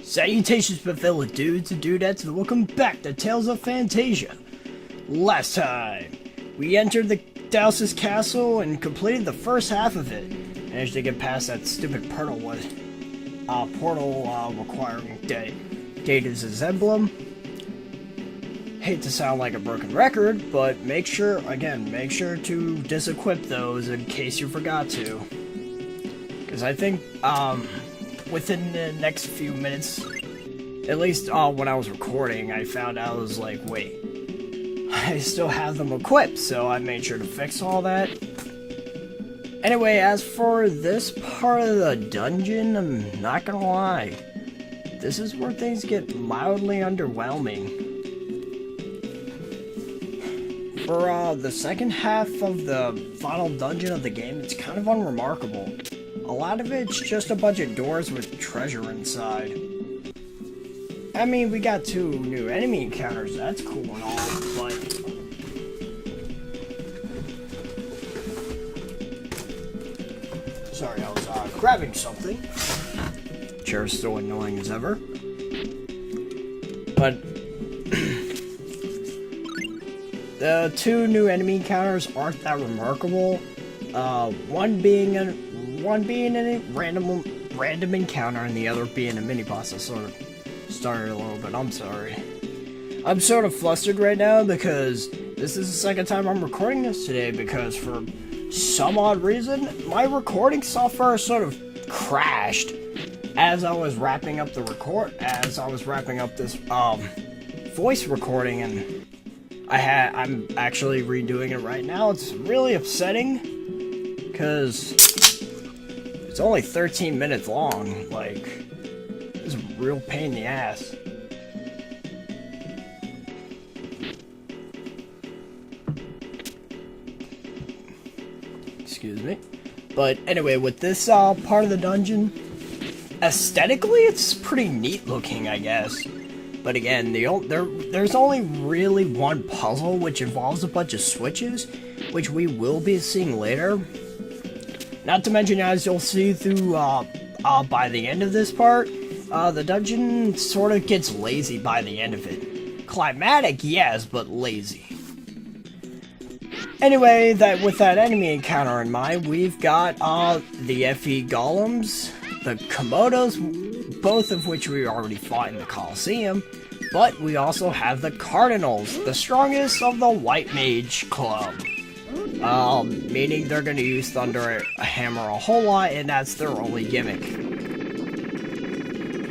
Salutations, fellow dudes and dudettes, and welcome back to Tales of Phantasia. Last time, we entered the Dhaos Castle and completed the first half of it. Managed to get past that stupid portal requiring Data's emblem. Hate to sound like a broken record, but make sure to disequip those in case you forgot to. Because I think, within the next few minutes, at least when I was recording, I found out I was like, wait, I still have them equipped, so I made sure to fix all that. Anyway, as for this part of the dungeon, I'm not gonna lie, this is where things get mildly underwhelming. For the second half of the final dungeon of the game, it's kind of unremarkable. A lot of it's just a bunch of doors with treasure inside. I mean, we got 2 new enemy encounters, that's cool and all, but... Sorry, I was grabbing something. Chair's still annoying as ever. But... the 2 new enemy encounters aren't that remarkable. One being a random encounter, and the other being a mini boss. I sort of started a little bit. I'm sorry. I'm sort of flustered right now because this is the second time I'm recording this today. Because for some odd reason, my recording software sort of crashed as I was wrapping up this voice recording, and I'm actually redoing it right now. It's really upsetting because it's only 13 minutes long. Like, it's a real pain in the ass. Excuse me. But anyway, with this part of the dungeon, aesthetically it's pretty neat looking, I guess. But again, there's only really one puzzle, which involves a bunch of switches, which we will be seeing later. Not to mention, as you'll see through, by the end of this part, the dungeon sort of gets lazy by the end of it. Climatic, yes, but lazy. Anyway, with that enemy encounter in mind, we've got, the FE golems, the Komodos, both of which we already fought in the Colosseum, but we also have the Cardinals, the strongest of the White Mage Club. Meaning they're gonna use Thunder Hammer a whole lot, and that's their only gimmick.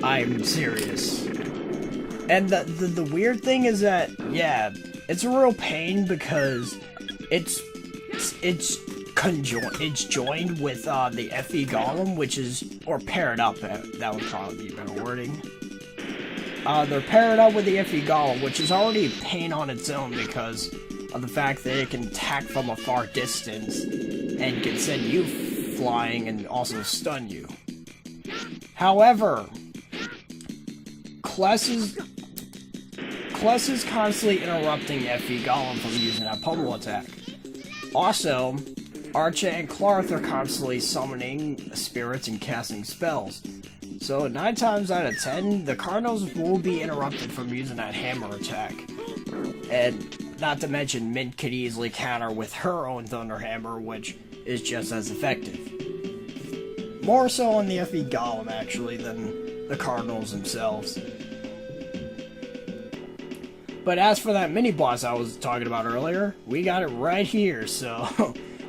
I'm serious. And the weird thing is that, yeah, it's a real pain because it's joined with the FE Golem, which is, or paired up, that would probably be better wording. They're paired up with the FE Golem, which is already a pain on its own because of the fact that it can attack from a far distance and can send you flying and also stun you. However, Kless is constantly interrupting FE Golem from using that pummel attack. Also, Archa and Clarth are constantly summoning spirits and casting spells. So 9 times out of 10, the Cardinals will be interrupted from using that hammer attack. And not to mention, Mint could easily counter with her own Thunder Hammer, which is just as effective. More so on the FE Golem, actually, than the Cardinals themselves. But as for that mini-boss I was talking about earlier, we got it right here, so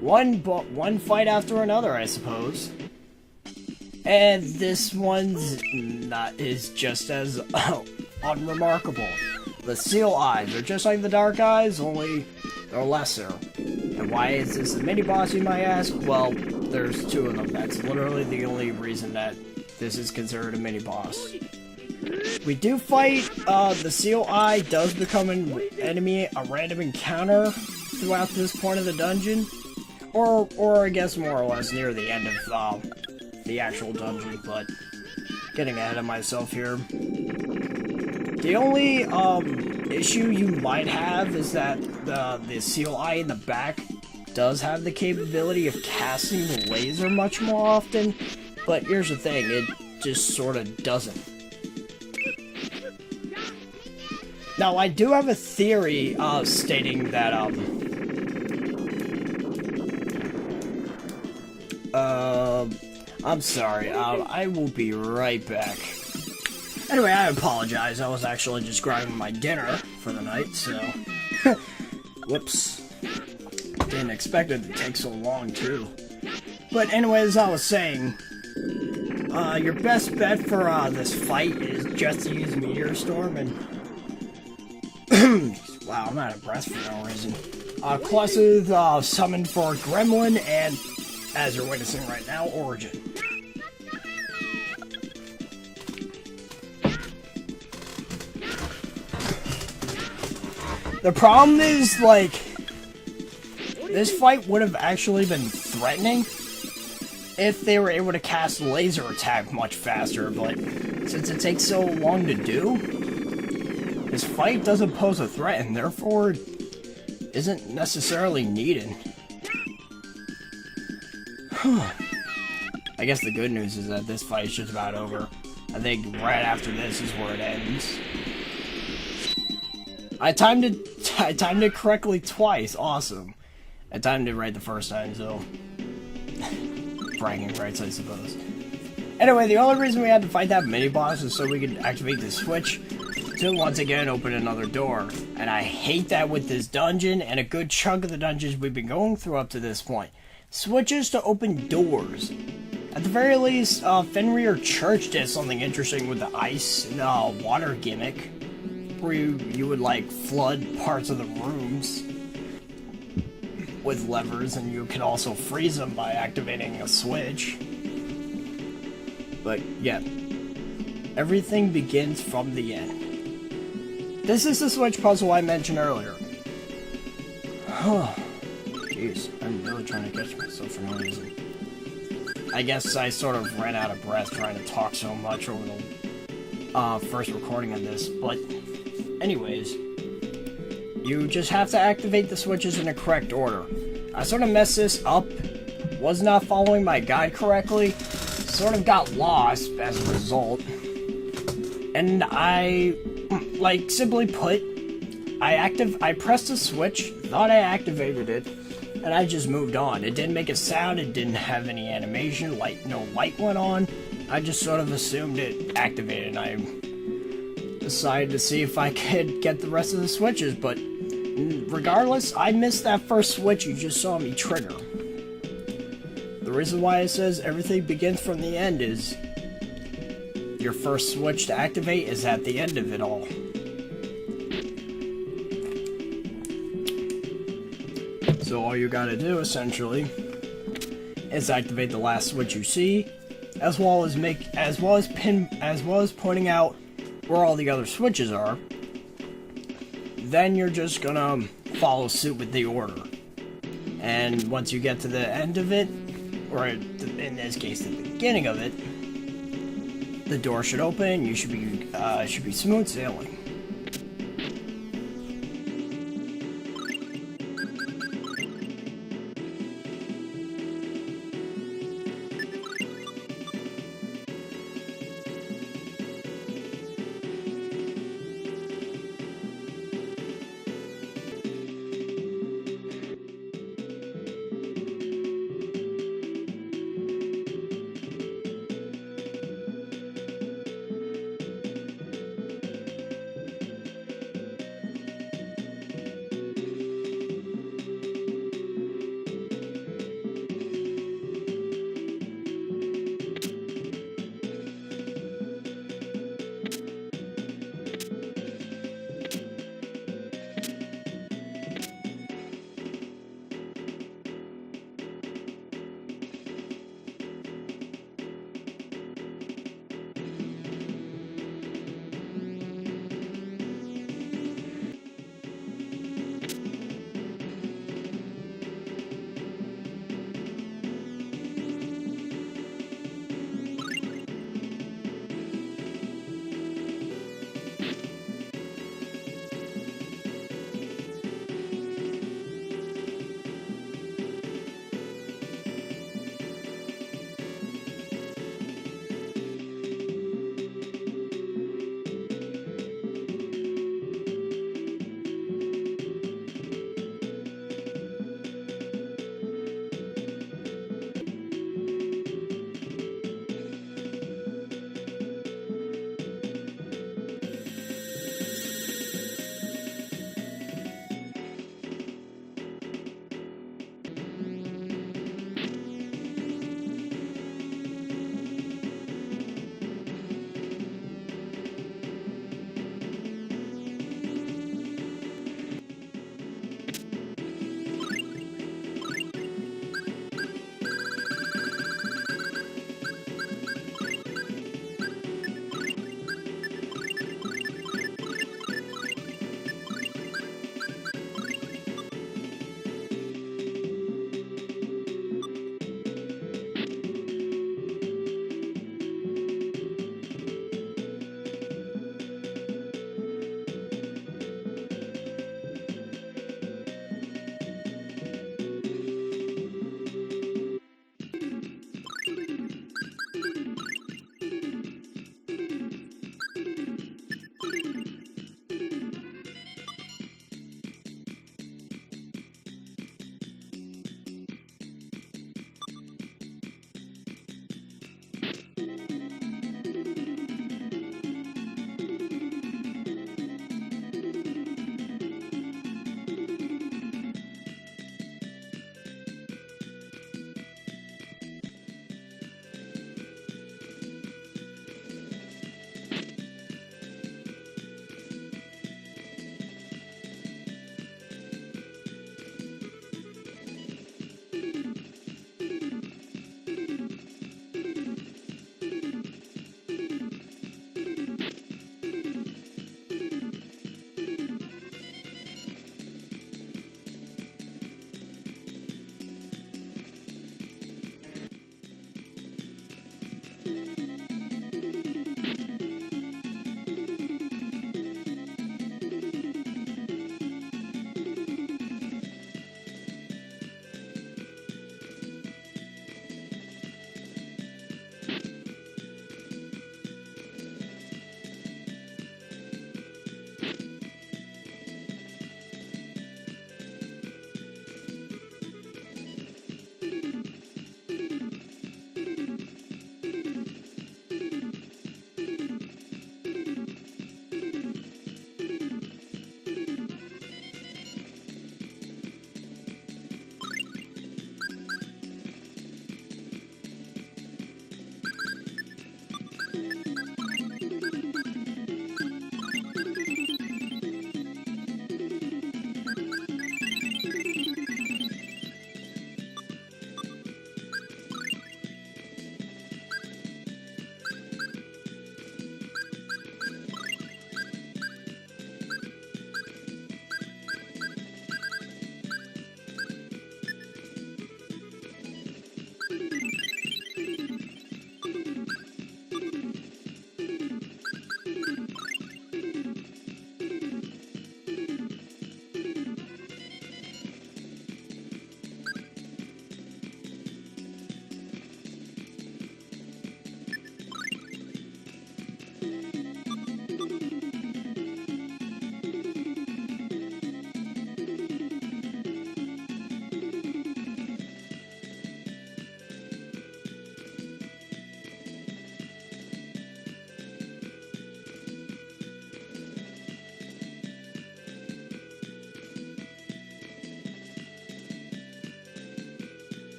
one fight after another, I suppose. And this one's is just as unremarkable. The Seal Eyes are just like the Dark Eyes, only they're lesser. And why is this a mini-boss, you might ask? Well, there's 2 of them. That's literally the only reason that this is considered a mini-boss. We do fight, the Seal Eye does become an enemy, a random encounter throughout this point of the dungeon. Or I guess more or less near the end of, the actual dungeon, but getting ahead of myself here. The only, issue you might have is that the Seal Eye in the back does have the capability of casting the laser much more often, but here's the thing, it just sort of doesn't. Now, I do have a theory stating that, I'm sorry, I will be right back. Anyway, I apologize, I was actually just grabbing my dinner for the night, so... Whoops. Didn't expect it to take so long, too. But anyways, I was saying, your best bet for, this fight is just to use Meteor Storm and... Wow, I'm out of breath for no reason. Clusters, summoned for Gremlin, and, as you're witnessing right now, Origin. The problem is, like, this fight would have actually been threatening if they were able to cast laser attack much faster, but since it takes so long to do, this fight doesn't pose a threat and therefore isn't necessarily needed. I guess the good news is that this fight is just about over. I think right after this is where it ends. I timed it correctly twice. Awesome. I timed it right the first time, so... bragging rights, I suppose. Anyway, the only reason we had to fight that mini-boss is so we could activate the switch to once again open another door. And I hate that with this dungeon and a good chunk of the dungeons we've been going through up to this point. Switches to open doors. At the very least, Fenrir Church did something interesting with the ice and water gimmick, where you would like flood parts of the rooms with levers, and you can also freeze them by activating a switch. But yeah, everything begins from the end. This is the switch puzzle I mentioned earlier. Jeez, I'm really trying to catch myself for no reason. I guess I sort of ran out of breath trying to talk so much over the first recording of this, but anyways, you just have to activate the switches in the correct order. I sort of messed this up, was not following my guide correctly, sort of got lost as a result, and I, like, simply put, I pressed the switch, thought I activated it, and I just moved on. It didn't make a sound, it didn't have any animation, no light went on. I just sort of assumed it activated, and I decided to see if I could get the rest of the switches, but regardless, I missed that first switch you just saw me trigger. The reason why it says everything begins from the end is your first switch to activate is at the end of it all. So all you gotta do, essentially, is activate the last switch you see, as well as pointing out where all the other switches are. Then you're just gonna follow suit with the order. And once you get to the end of it, or in this case, the beginning of it, the door should open. You should be smooth sailing.